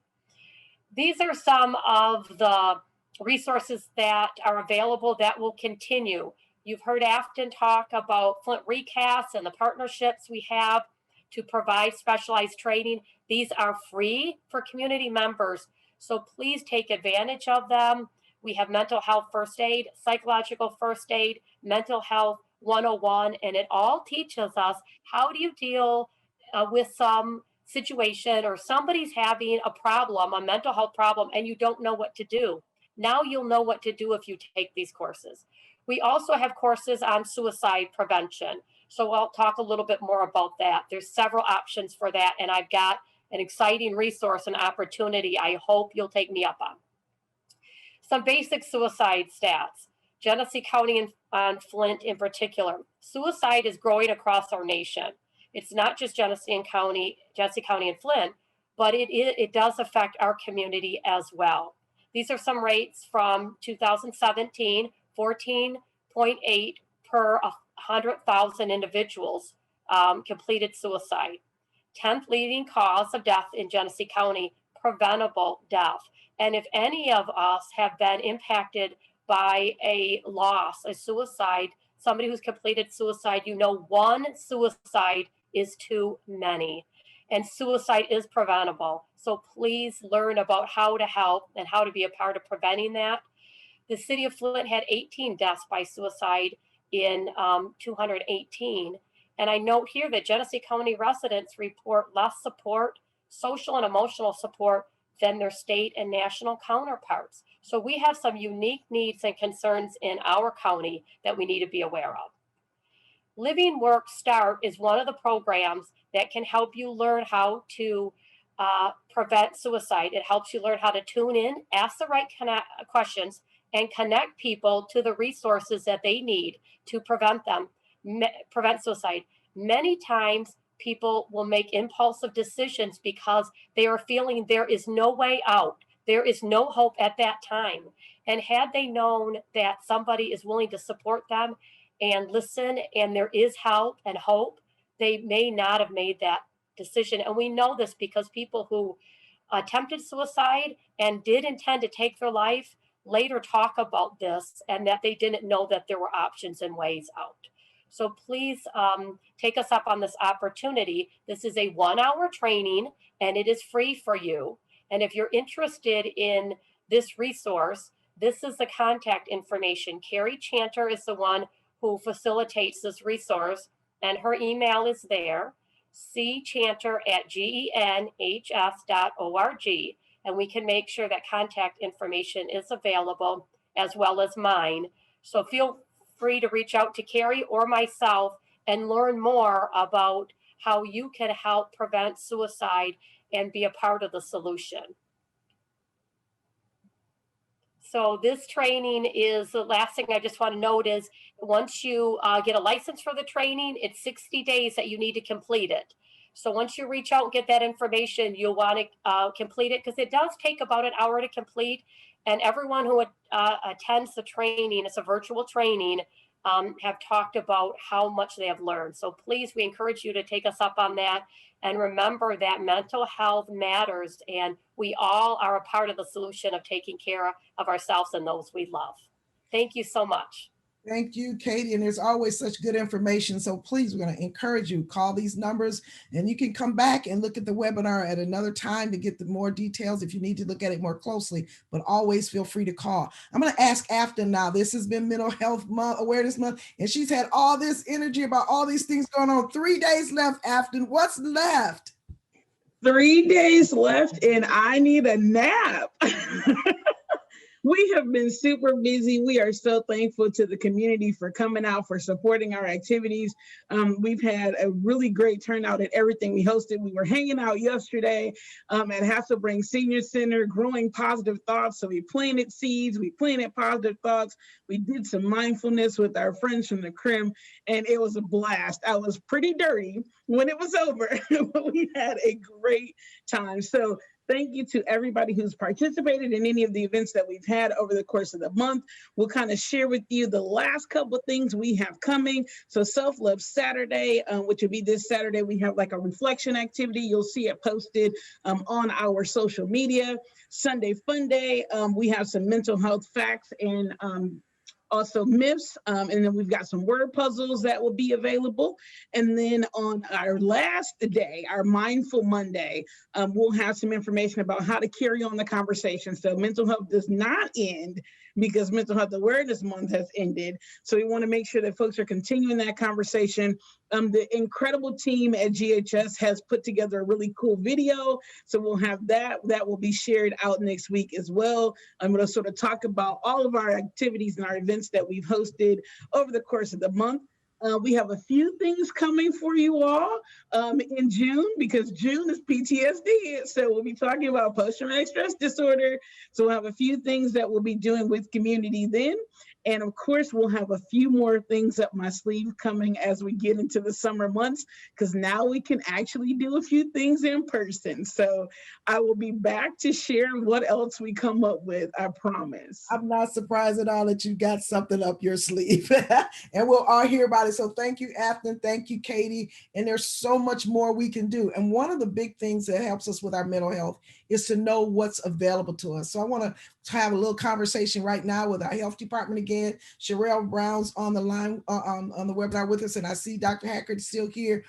Speaker 8: These are some of the resources that are available that will continue. You've heard Afton talk about Flint Recast and the partnerships we have to provide specialized training. These are free for community members, so please take advantage of them. We have mental health first aid, psychological first aid, mental health 101, and it all teaches us how do you deal with some situation or somebody's having a problem, a mental health problem, and you don't know what to do. Now you'll know what to do if you take these courses. We also have courses on suicide prevention. So I'll talk a little bit more about that. There's several options for that, and I've got an exciting resource and opportunity I hope you'll take me up on. Some basic suicide stats. Genesee County and Flint in particular. Suicide is growing across our nation. It's not just Genesee County and Flint, but it does affect our community as well. These are some rates from 2017, 14.8 per 100,000 individuals completed suicide. 10th leading cause of death in Genesee County, preventable death. And if any of us have been impacted by a loss, a suicide, somebody who's completed suicide, you know one suicide is too many. And suicide is preventable. So please learn about how to help and how to be a part of preventing that. The city of Flint had 18 deaths by suicide in 218. And I note here that Genesee County residents report less support, social and emotional support than their state and national counterparts. So we have some unique needs and concerns in our county that we need to be aware of. Living Work Start is one of the programs that can help you learn how to prevent suicide. It helps you learn how to tune in, ask the right questions, and connect people to the resources that they need to prevent suicide. Many times people will make impulsive decisions because they are feeling there is no way out. There is no hope at that time. And had they known that somebody is willing to support them and listen, and there is help and hope, they may not have made that decision. And we know this because people who attempted suicide and did intend to take their life later talk about this, and that they didn't know that there were options and ways out. So please take us up on this opportunity. This is a 1-hour training, and it is free for you. And if you're interested in this resource, this is the contact information. Carrie Chanter is the one who facilitates this resource, and her email is there, cchanter@genhs.org, and we can make sure that contact information is available, as well as mine. So feel free to reach out to Carrie or myself and learn more about how you can help prevent suicide and be a part of the solution. So this training is, the last thing I just want to note is, once you get a license for the training, it's 60 days that you need to complete it. So once you reach out and get that information, you'll want to complete it, because it does take about an hour to complete. And everyone who attends the training, it's a virtual training, have talked about how much they have learned. So please, we encourage you to take us up on that. And remember that mental health matters, and we all are a part of the solution of taking care of ourselves and those we love. Thank you so much.
Speaker 1: Thank you, Katie. And there's always such good information. So please, we're going to encourage you, call these numbers, and you can come back and look at the webinar at another time to get the more details if you need to look at it more closely, but always feel free to call. I'm going to ask Afton now. This has been Mental Health Month, Awareness Month, and she's had all this energy about all these things going on. 3 days left, Afton. What's left?
Speaker 9: 3 days left, and I need a nap. We have been super busy. We are so thankful to the community for coming out, for supporting our activities. We've had a really great turnout at everything we hosted. We were hanging out yesterday at Hasselbrink Senior Center, growing positive thoughts. So we planted seeds, we planted positive thoughts. We did some mindfulness with our friends from the CRIM, and it was a blast. I was pretty dirty when it was over, but we had a great time. So thank you to everybody who's participated in any of the events that we've had over the course of the month. We'll kind of share with you the last couple of things we have coming. So Self-Love Saturday, which will be this Saturday, we have like a reflection activity. You'll see it posted on our social media. Sunday Fun Day, we have some mental health facts and also myths, and then we've got some word puzzles that will be available. And then on our last day, our Mindful Monday, we'll have some information about how to carry on the conversation. So mental health does not end because Mental Health Awareness Month has ended. So we want to make sure that folks are continuing that conversation. The incredible team at GHS has put together a really cool video. So we'll have that will be shared out next week as well. I'm going to sort of talk about all of our activities and our events that we've hosted over the course of the month. We have a few things coming for you all in June, because June is PTSD. So we'll be talking about post-traumatic stress disorder. So we'll have a few things that we'll be doing with community then. And of course, we'll have a few more things up my sleeve coming as we get into the summer months, because now we can actually do a few things in person. So I will be back to share what else we come up with, I promise.
Speaker 1: I'm not surprised at all that you got something up your sleeve and we'll all hear about it. So thank you, Afton. Thank you, Katie. And there's so much more we can do. And one of the big things that helps us with our mental health is to know what's available to us. So I want to have a little conversation right now with our health department again. Sherelle Brown's on the line on the webinar with us, and I see Dr. Hackard is still here.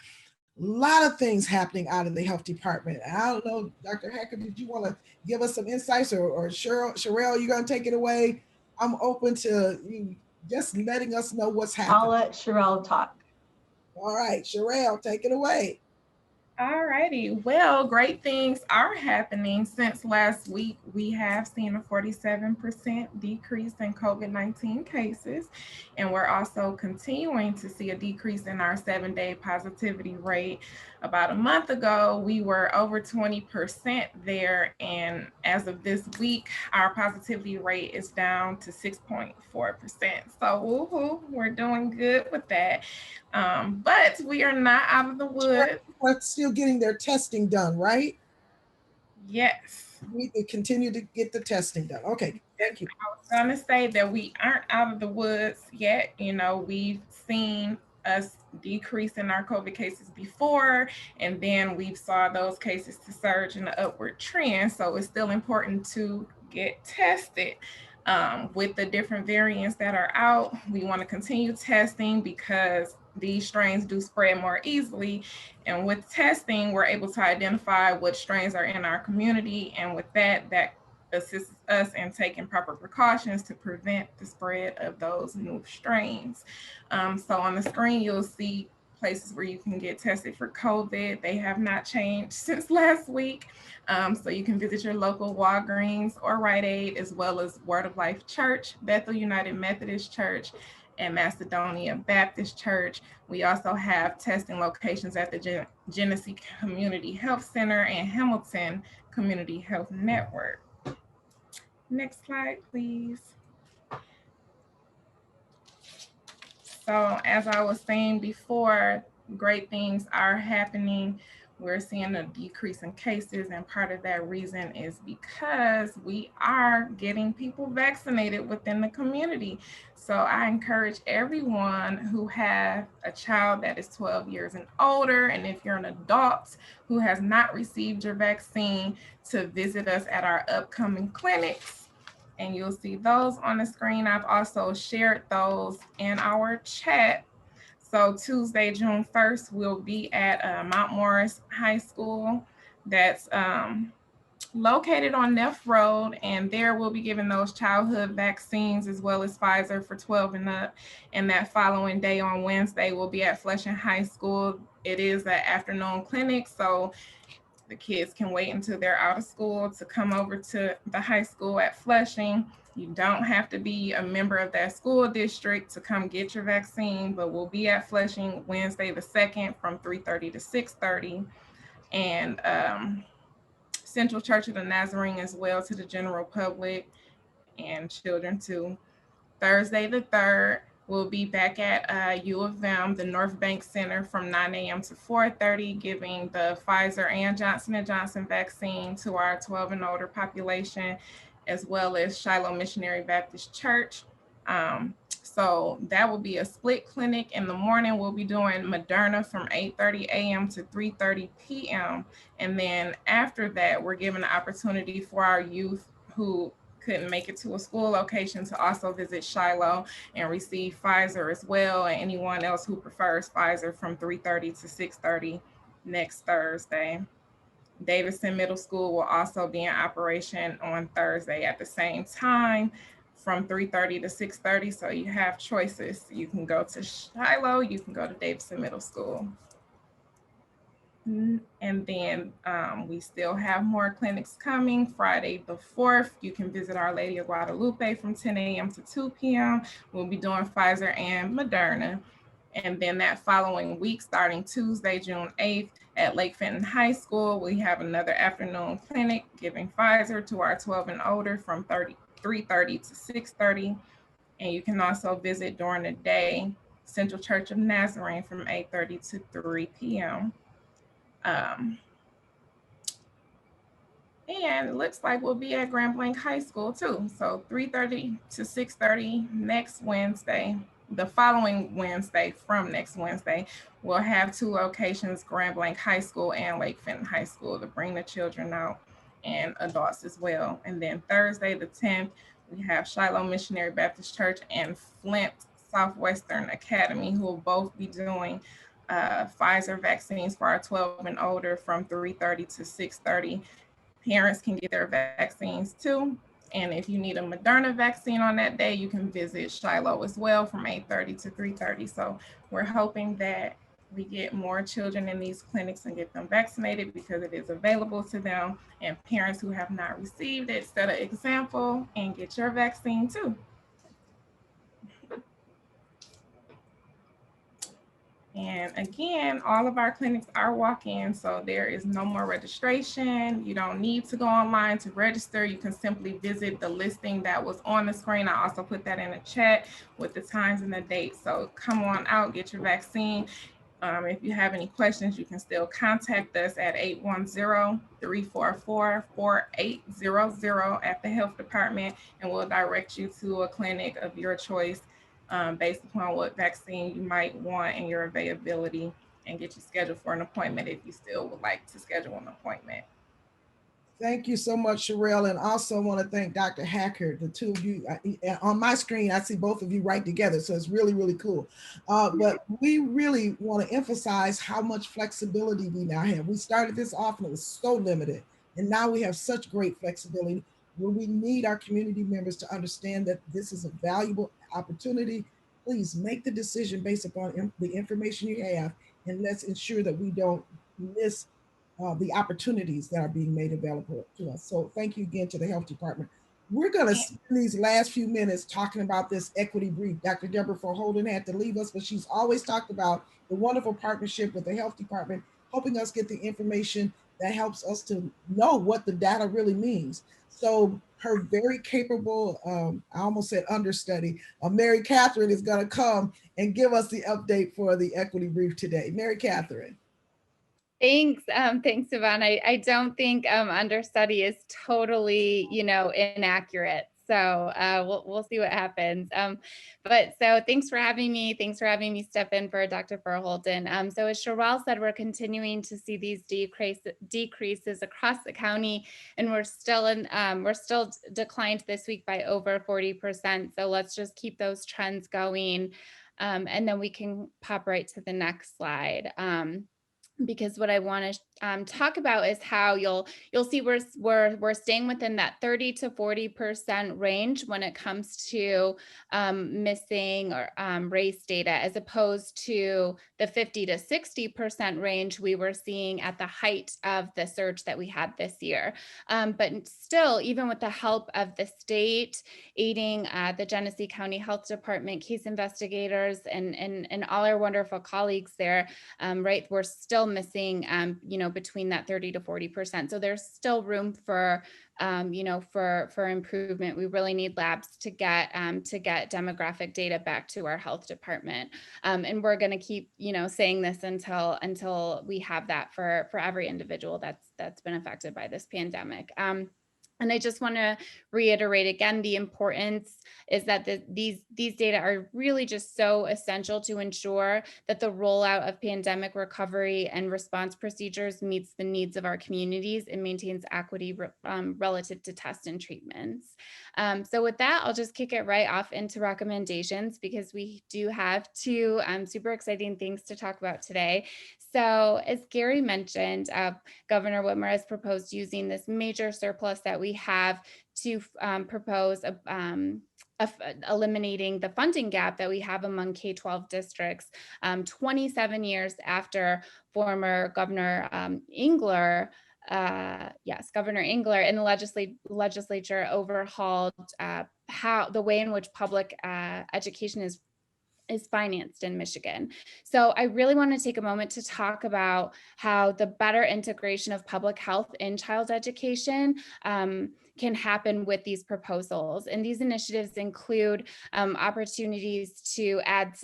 Speaker 1: A lot of things happening out of the health department. I don't know, Dr. Hackard, did you want to give us some insights, or Sherelle, you're going to take it away? I'm open to you just letting us know what's happening.
Speaker 3: I'll let Sherelle talk.
Speaker 1: All right, Sherelle, take it away.
Speaker 10: All righty. Well, great things are happening. Since last week, we have seen a 47% decrease in COVID-19 cases, and we're also continuing to see a decrease in our 7-day positivity rate. About a month ago, we were over 20% there, and as of this week, our positivity rate is down to 6.4%. So woohoo, we're doing good with that. But we are not out of the woods.
Speaker 1: We're still getting their testing done, right?
Speaker 10: Yes.
Speaker 1: We need to continue to get the testing done. Okay, thank you.
Speaker 10: I was going to say that we aren't out of the woods yet. You know, we've seen us decrease in our COVID cases before, and then we saw those cases to surge in an upward trend. So it's still important to get tested. With the different variants that are out, we want to continue testing because these strains do spread more easily. And with testing, we're able to identify what strains are in our community. And with that, that assists us in taking proper precautions to prevent the spread of those new strains. So on the screen, you'll see places where you can get tested for COVID. They have not changed since last week. So you can visit your local Walgreens or Rite Aid, as well as Word of Life Church, Bethel United Methodist Church, and Macedonia Baptist Church. We also have testing locations at the Genesee Community Health Center and Hamilton Community Health Network. Next slide, please. So as I was saying before, great things are happening. We're seeing a decrease in cases, and part of that reason is because we are getting people vaccinated within the community. So I encourage everyone who has a child that is 12 years and older, and if you're an adult who has not received your vaccine, to visit us at our upcoming clinics. And you'll see those on the screen. I've also shared those in our chat. So Tuesday, June 1st, we'll be at Mount Morris High School. That's located on Neff Road, and there we'll be giving those childhood vaccines as well as Pfizer for 12 and up. And that following day on Wednesday, we'll be at Flushing High School. It is an afternoon clinic, so the kids can wait until they're out of school to come over to the high school at Flushing. You don't have to be a member of that school district to come get your vaccine, but we'll be at Flushing Wednesday the 2nd from 3:30 to 6:30. And Central Church of the Nazarene as well to the general public and children too. Thursday the 3rd, we'll be back at U of M, the North Bank Center from 9 a.m. to 4:30, giving the Pfizer and Johnson & Johnson vaccine to our 12 and older population, as well as Shiloh Missionary Baptist Church. So that will be a split clinic. In the morning, we'll be doing Moderna from 8:30 a.m. to 3:30 p.m. And then after that, we're giving an opportunity for our youth who couldn't make it to a school location to also visit Shiloh and receive Pfizer as well, and anyone else who prefers Pfizer from 3:30 to 6:30 next Thursday. Davidson Middle School will also be in operation on Thursday at the same time from 3:30 to 6:30. So you have choices. You can go to Shiloh, you can go to Davidson Middle School. And then we still have more clinics coming. Friday the 4th, you can visit Our Lady of Guadalupe from 10 a.m. to 2 p.m. We'll be doing Pfizer and Moderna. And then that following week, starting Tuesday, June 8th, at Lake Fenton High School, we have another afternoon clinic giving Pfizer to our 12 and older from 3:30 to 6:30. And you can also visit during the day, Central Church of Nazarene from 8:30 to 3 p.m. And it looks like we'll be at Grand Blanc High School too. So 3:30 to 6:30 next Wednesday. The following Wednesday from next Wednesday, we'll have 2 locations, Grand Blanc High School and Lake Fenton High School, to bring the children out and adults as well. And then Thursday the 10th, we have Shiloh Missionary Baptist Church and Flint Southwestern Academy, who will both be doing Pfizer vaccines for our 12 and older from 3:30 to 6:30. Parents can get their vaccines too. And if you need a Moderna vaccine on that day, you can visit Shiloh as well from 8:30 to 3:30. So we're hoping that we get more children in these clinics and get them vaccinated because it is available to them, and parents who have not received it, set an example and get your vaccine too. And again, all of our clinics are walk-in, so there is no more registration. You don't need to go online to register. You can simply visit the listing that was on the screen. I also put that in the chat with the times and the dates. So come on out, get your vaccine. If you have any questions, you can still contact us at 810-344-4800 at the health department, and we'll direct you to a clinic of your choice based upon what vaccine you might want and your availability, and get you scheduled for an appointment if you still would like to schedule an appointment.
Speaker 1: Thank you so much, Sherelle. And also want to thank Dr. Hacker, the two of you. On my screen, I see both of you right together. So it's really, really cool. But we really want to emphasize how much flexibility we now have. We started this off and it was so limited. And now we have such great flexibility where we need our community members to understand that this is a valuable opportunity. Please make the decision based upon the information you have, and let's ensure that we don't miss the opportunities that are being made available to us. So thank you again to the health department. We're going to spend these last few minutes talking about this equity brief. Dr. Debra Holden had to leave us, but she's always talked about the wonderful partnership with the health department, helping us get the information that helps us to know what the data really means. So her very capable, I almost said understudy, Mary Catherine is going to come and give us the update for the equity brief today. Mary Catherine.
Speaker 11: Thanks. Thanks, Yvonne. I don't think understudy is totally, inaccurate. So we'll see what happens. But so thanks for having me. Thanks for having me step in for Dr. Holden. So as Sherelle said, we're continuing to see these decreases across the county, and we're still declined this week by over 40%. So let's just keep those trends going. And then we can pop right to the next slide. Because what I want to talk about is how you'll see we're staying within that 30 to 40% range when it comes to missing or race data, as opposed to the 50 to 60% range we were seeing at the height of the surge that we had this year. But still, even with the help of the state aiding the Genesee County Health Department, case investigators, and all our wonderful colleagues there, right, we're still missing, between that 30 to 40%. So there's still room for, for improvement. We really need labs to get demographic data back to our health department. And we're going to keep, saying this until we have that for every individual that's been affected by this pandemic. And I just want to reiterate again, the importance is that these data are really just so essential to ensure that the rollout of pandemic recovery and response procedures meets the needs of our communities and maintains equity relative to tests and treatments. So with that, I'll just kick it right off into recommendations, because we do have two super exciting things to talk about today. So as Gary mentioned, Governor Whitmer has proposed using this major surplus that we have to propose eliminating the funding gap that we have among K-12 districts 27 years after former Governor Engler, Governor Engler in the legislature overhauled how the way in which public education is financed in Michigan. So I really want to take a moment to talk about how the better integration of public health in child education can happen with these proposals. And these initiatives include opportunities to add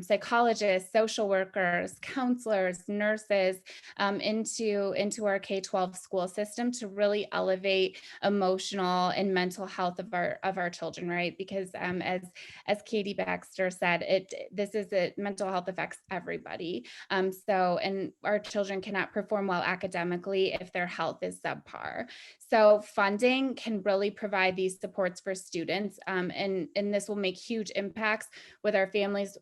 Speaker 11: psychologists, social workers, counselors, nurses into our K-12 school system to really elevate emotional and mental health of our children, right? Because as Katie Baxter said, mental health affects everybody. And our children cannot perform well academically if their health is subpar. So funding can really provide these supports for students, and this will make huge impacts with our families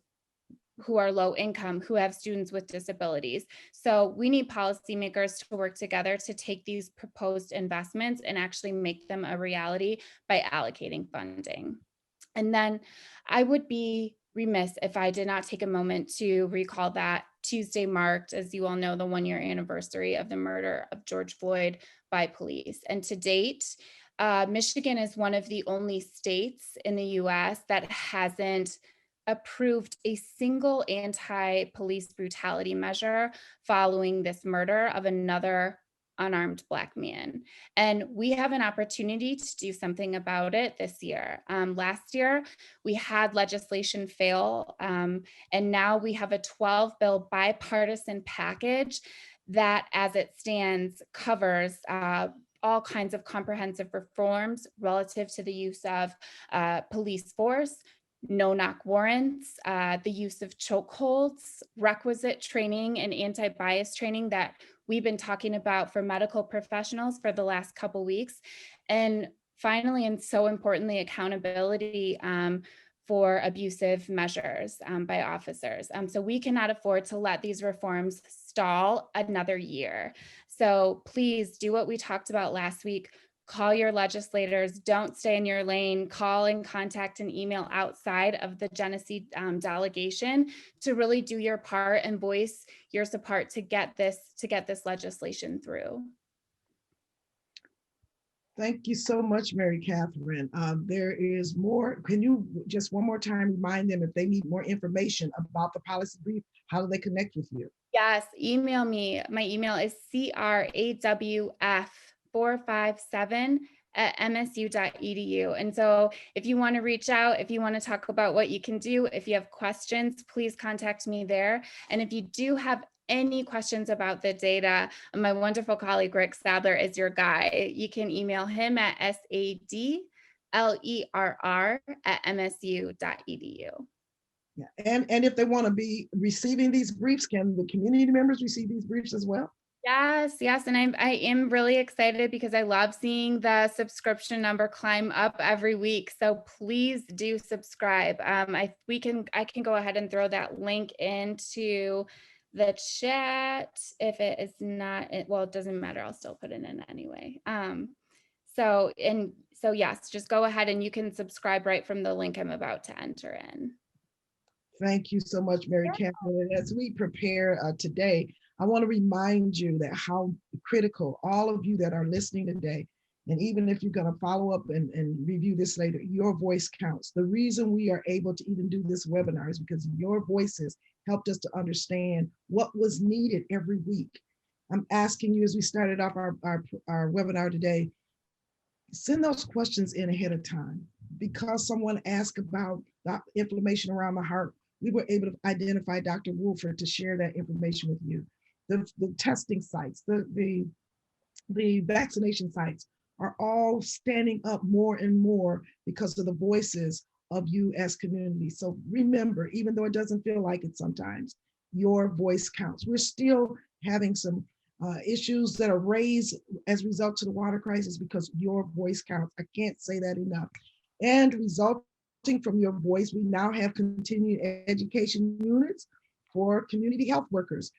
Speaker 11: who are low income, who have students with disabilities. So we need policymakers to work together to take these proposed investments and actually make them a reality by allocating funding. And then I would be remiss if I did not take a moment to recall that Tuesday marked, as you all know, the 1-year anniversary of the murder of George Floyd by police. And to date, Michigan is one of the only states in the US that hasn't approved a single anti-police brutality measure following this murder of another unarmed Black man. And we have an opportunity to do something about it this year. Last year, we had legislation fail, and now we have a 12-bill bipartisan package that, as it stands, covers all kinds of comprehensive reforms relative to the use of police force, no-knock warrants, the use of chokeholds, requisite training and anti-bias training that we've been talking about for medical professionals for the last couple weeks. And finally, and so importantly, accountability for abusive measures by officers. So we cannot afford to let these reforms stall another year. So please do what we talked about last week. Call your legislators, don't stay in your lane, call and contact and email outside of the Genesee delegation to really do your part and voice your support to get this legislation through.
Speaker 1: Thank you so much, Mary Catherine. There is more. Can you just one more time remind them if they need more information about the policy brief, how do they connect with you?
Speaker 11: Yes, email me. My email is crawf457@msu.edu. And so if you want to reach out, if you want to talk about what you can do, if you have questions, please contact me there. And if you do have any questions about the data, my wonderful colleague Rick Sadler is your guy. You can email him at sadlerr@msu.edu.
Speaker 1: Yeah. And if they want to be receiving these briefs, can the community members receive these briefs as well?
Speaker 11: Yes. And I am really excited because I love seeing the subscription number climb up every week. So please do subscribe. I can go ahead and throw that link into the chat. If it is not, well, it doesn't matter. I'll still put it in anyway. So yes, just go ahead and you can subscribe right from the link I'm about to enter in.
Speaker 1: Thank you so much, Mary Catherine. As we prepare today, I want to remind you that how critical all of you that are listening today, and even if you're going to follow up and review this later, your voice counts. The reason we are able to even do this webinar is because your voices helped us to understand what was needed every week. I'm asking you, as we started off our webinar today, send those questions in ahead of time. Because someone asked about the inflammation around the heart, we were able to identify Dr. Wolford to share that information with you. The testing sites, the vaccination sites are all standing up more and more because of the voices of you as community. So remember, even though it doesn't feel like it sometimes, your voice counts. We're still having some issues that are raised as a result to the water crisis because your voice counts. I can't say that enough. And resulting from your voice, we now have continuing education units for community health workers.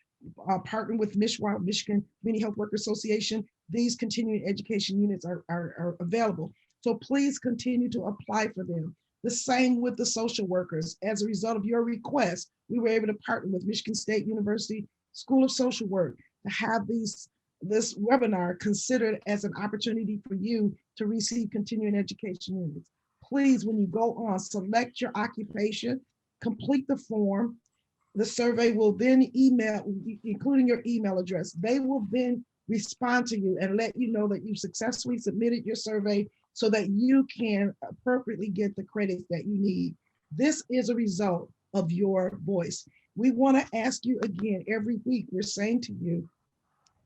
Speaker 1: Partnering with MISHWA, Michigan Community Health Workers Association, these continuing education units are available. So please continue to apply for them. The same with the social workers. As a result of your request, we were able to partner with Michigan State University School of Social Work to have this webinar considered as an opportunity for you to receive continuing education units. Please, when you go on, select your occupation, complete the form. The survey will then email, including your email address. They will then respond to you and let you know that you successfully submitted your survey so that you can appropriately get the credits that you need. This is a result of your voice. We want to ask you again every week, we're saying to you,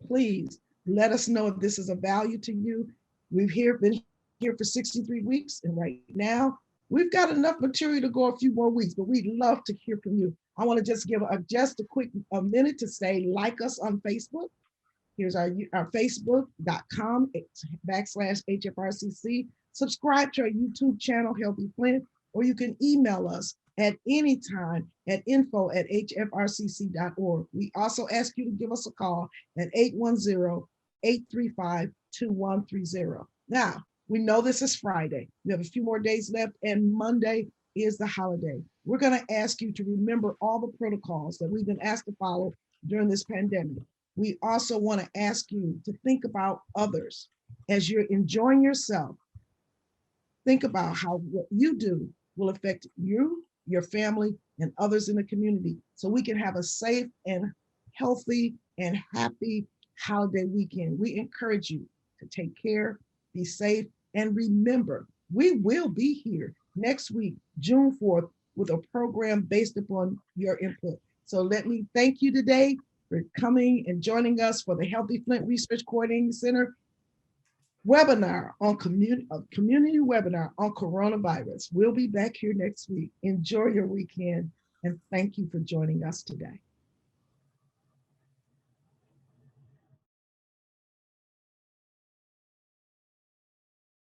Speaker 1: please let us know if this is of value to you. We've been here for 63 weeks, and right now we've got enough material to go a few more weeks, but we'd love to hear from you. I want to just give just a quick minute to say, like us on Facebook. Here's our facebook.com/HFRCC. Subscribe to our YouTube channel, Healthy Flint, or you can email us at any time at info@hfrcc.org. We also ask you to give us a call at 810-835-2130. Now, we know this is Friday. We have a few more days left, and Monday is the holiday. We're going to ask you to remember all the protocols that we've been asked to follow during this pandemic. We also want to ask you to think about others as you're enjoying yourself. Think about how what you do will affect you, your family, and others in the community, so we can have a safe and healthy and happy holiday weekend. We encourage you to take care, be safe, and remember, we will be here next week, June 4th, with a program based upon your input. So let me thank you today for coming and joining us for the Healthy Flint Research Coordinating Center webinar on community webinar on coronavirus. We'll be back here next week. Enjoy your weekend, and thank you for joining us today.